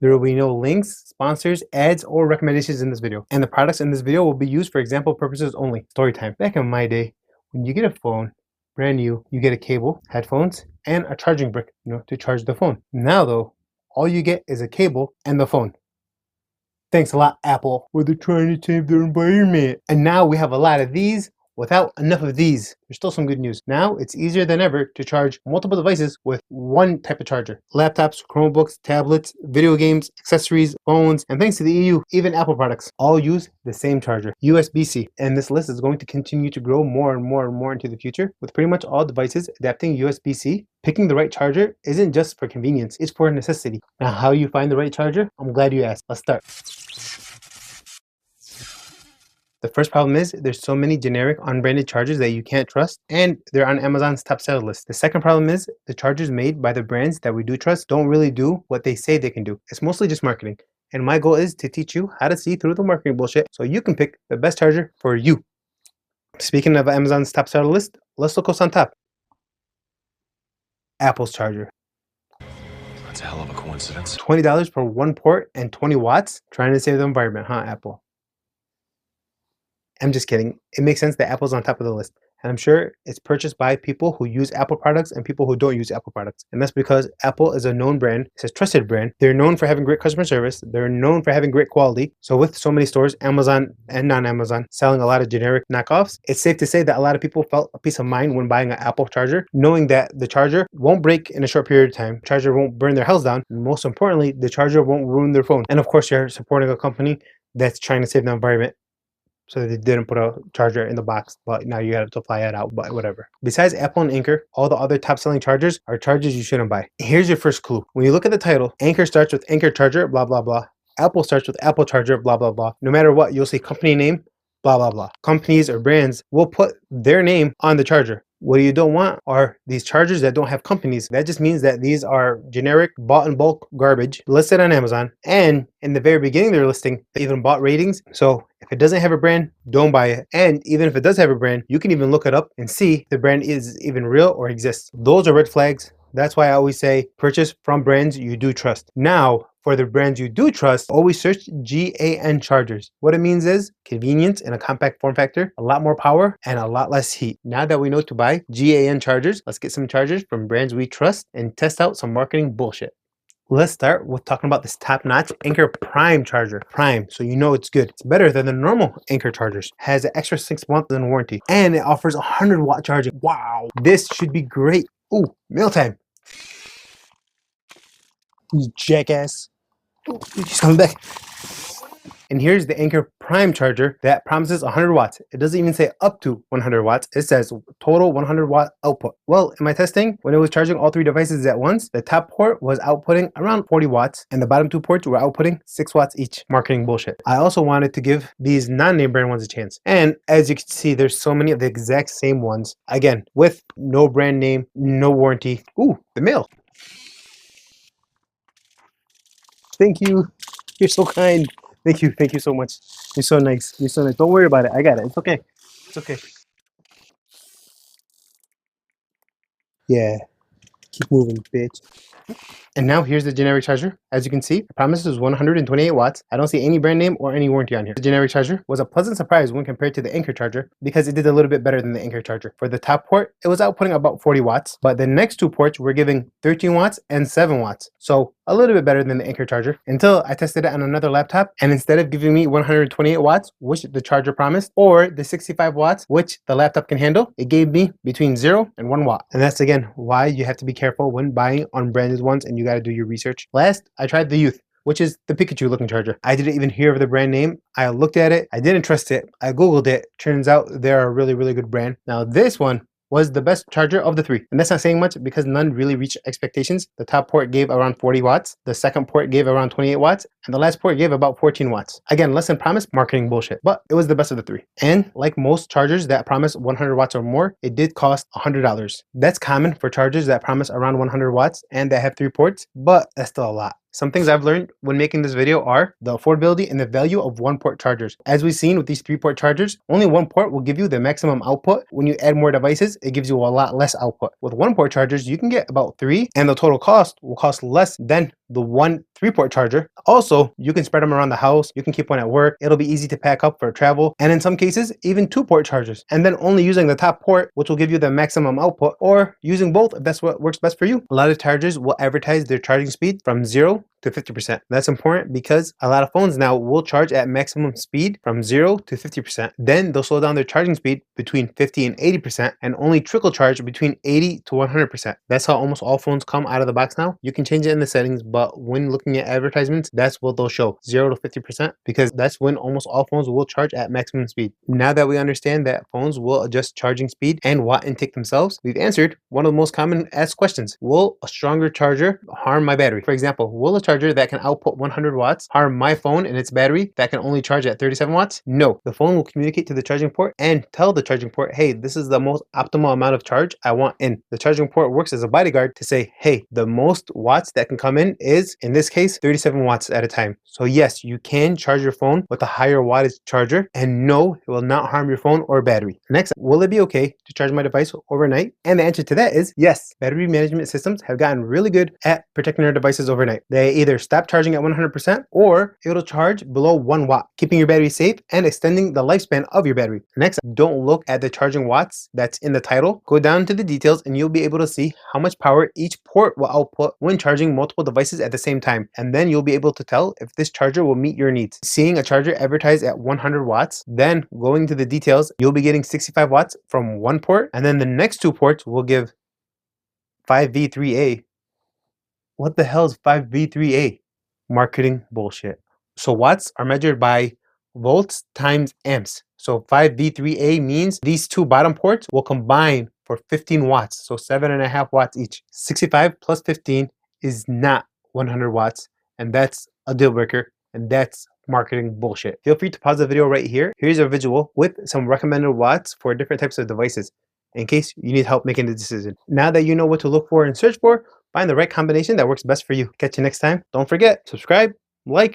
There will be no links, sponsors, ads, or recommendations in this video. And the products in this video will be used for example purposes only. Story time. Back in my day, when you get a phone, brand new, you get a cable, headphones, and a charging brick, to charge the phone. Now though, all you get is a cable and the phone. Thanks a lot, Apple. Well, they're trying to save their environment. And now we have a lot of these without enough of these. There's still some good news. Now it's easier than ever to charge multiple devices with one type of charger. Laptops, Chromebooks, tablets, video games, accessories, phones, and thanks to the EU, even Apple products all use the same charger, USB-C. And this list is going to continue to grow more and more and more into the future with pretty much all devices adapting USB-C. Picking the right charger isn't just for convenience, it's for necessity. Now, how you find the right charger? I'm glad you asked. Let's start. The first problem is there's so many generic unbranded chargers that you can't trust, and they're on Amazon's top seller list. The second problem is the chargers made by the brands that we do trust don't really do what they say they can do. It's mostly just marketing. And my goal is to teach you how to see through the marketing bullshit so you can pick the best charger for you. Speaking of Amazon's top seller list, let's look what's on top. Apple's charger. That's a hell of a coincidence. $20 for one port and 20 watts? Trying to save the environment, huh, Apple? I'm just kidding. It makes sense that Apple's on top of the list. And I'm sure it's purchased by people who use Apple products and people who don't use Apple products. And that's because Apple is a known brand. It's a trusted brand. They're known for having great customer service. They're known for having great quality. So with so many stores, Amazon and non-Amazon, selling a lot of generic knockoffs, it's safe to say that a lot of people felt a peace of mind when buying an Apple charger, knowing that the charger won't break in a short period of time. The charger won't burn their house down. And most importantly, the charger won't ruin their phone. And of course, you're supporting a company that's trying to save the environment. So they didn't put a charger in the box, but now you have to fly it out, but whatever. Besides Apple and Anker, all the other top selling chargers are chargers you shouldn't buy. Here's your first clue. When you look at the title, Anker starts with Anker charger, blah, blah, blah. Apple starts with Apple charger, blah, blah, blah. No matter what, you'll see company name, blah, blah, blah. Companies or brands will put their name on the charger. What you don't want are these chargers that don't have companies. That just means that these are generic, bought in bulk garbage listed on Amazon. And in the very beginning, they're listing even bought ratings. So if it doesn't have a brand, don't buy it. And even if it does have a brand, you can even look it up and see if the brand is even real or exists. Those are red flags. That's why I always say purchase from brands you do trust. Now, for the brands you do trust, always search GAN chargers. What it means is convenience in a compact form factor, a lot more power, and a lot less heat. Now that we know to buy GAN chargers, let's get some chargers from brands we trust and test out some marketing bullshit. Let's start with talking about this top-notch Anker Prime charger. Prime, so you know it's good. It's better than the normal Anker chargers. Has an extra 6 months in warranty, and it offers 100-watt charging. Wow, this should be great. Ooh, mealtime. You jackass. Oh, he's coming back. And here's the Anker Prime charger that promises 100 watts. It doesn't even say up to 100 watts. It says total 100 watt output. Well, in my testing, when it was charging all 3 devices at once, the top port was outputting around 40 watts and the bottom 2 ports were outputting 6 watts each. Marketing bullshit. I also wanted to give these non-name brand ones a chance. And as you can see, there's so many of the exact same ones. Again, with no brand name, no warranty. Ooh, the mail. Thank you. You're so kind. Thank you. Thank you so much. You're so nice. You're so nice. Don't worry about it. I got it. It's okay. It's okay. Yeah. Keep moving, bitch. And now here's the generic charger. As you can see, the promise is 128 watts. I don't see any brand name or any warranty on here. The generic charger was a pleasant surprise when compared to the Anker charger because it did a little bit better than the Anker charger. For the top port, it was outputting about 40 watts, but the next 2 ports were giving 13 watts and 7 watts. So a little bit better than the Anker charger until I tested it on another laptop. And instead of giving me 128 watts, which the charger promised, or the 65 watts, which the laptop can handle, it gave me between 0 and 1 watt. And that's again why you have to be careful when buying unbranded ones and you got to do your research. Last, I tried the Youth, which is the Pikachu looking charger. I didn't even hear of the brand name. I looked at it. I didn't trust it. I Googled it. Turns out they're a really, really good brand. Now this one was the best charger of the 3. And that's not saying much because none really reached expectations. The top port gave around 40 watts. The second port gave around 28 watts. And the last port gave about 14 watts. Again, less than promised, marketing bullshit. But it was the best of the 3. And like most chargers that promise 100 watts or more, it did cost $100. That's common for chargers that promise around 100 watts and that have 3 ports, but that's still a lot. Some things I've learned when making this video are the affordability and the value of one-port chargers. As we've seen with these 3-port chargers, only one port will give you the maximum output. When you add more devices, it gives you a lot less output. With one-port chargers, you can get about 3, and the total cost will cost less than the one 3-port charger. Also, you can spread them around the house, you can keep one at work, it'll be easy to pack up for travel, and in some cases, even 2-port chargers. And then only using the top port, which will give you the maximum output, or using both if that's what works best for you. A lot of chargers will advertise their charging speed from 0 to 50%. That's important because a lot of phones now will charge at maximum speed from 0 to 50%. Then they'll slow down their charging speed between 50 and 80% and only trickle charge between 80 to 100%. That's how almost all phones come out of the box now. You can change it in the settings, but when looking at advertisements, that's what they'll show, 0 to 50%, because that's when almost all phones will charge at maximum speed. Now that we understand that phones will adjust charging speed and watt intake themselves, we've answered one of the most common asked questions. Will a stronger charger harm my battery? For example, will a charger that can output 100 watts harm my phone and its battery that can only charge at 37 watts? No. The phone will communicate to the charging port and tell the charging port, hey, this is the most optimal amount of charge I want in. The charging port works as a bodyguard to say, hey, the most watts that can come in this case, 37 watts at a time. So yes, you can charge your phone with a higher wattage charger, and no, it will not harm your phone or battery. Next, will it be okay to charge my device overnight? And the answer to that is yes. Battery management systems have gotten really good at protecting their devices overnight. They either stop charging at 100% or it'll charge below 1 watt, keeping your battery safe and extending the lifespan of your battery. Next, don't look at the charging watts that's in the title. Go down to the details and you'll be able to see how much power each port will output when charging multiple devices at the same time. And then you'll be able to tell if this charger will meet your needs. Seeing a charger advertised at 100 watts, then going to the details, you'll be getting 65 watts from one port, and then the next 2 ports will give 5V3A. What the hell is 5V3A? Marketing bullshit. So watts are measured by volts times amps. So 5V3A means these 2 bottom ports will combine for 15 watts. So 7.5 watts each. 65 plus 15 is not 100 watts. And that's a deal breaker. And that's marketing bullshit. Feel free to pause the video right here. Here's a visual with some recommended watts for different types of devices in case you need help making the decision. Now that you know what to look for and search for, find the right combination that works best for you. Catch you next time. Don't forget, subscribe, like,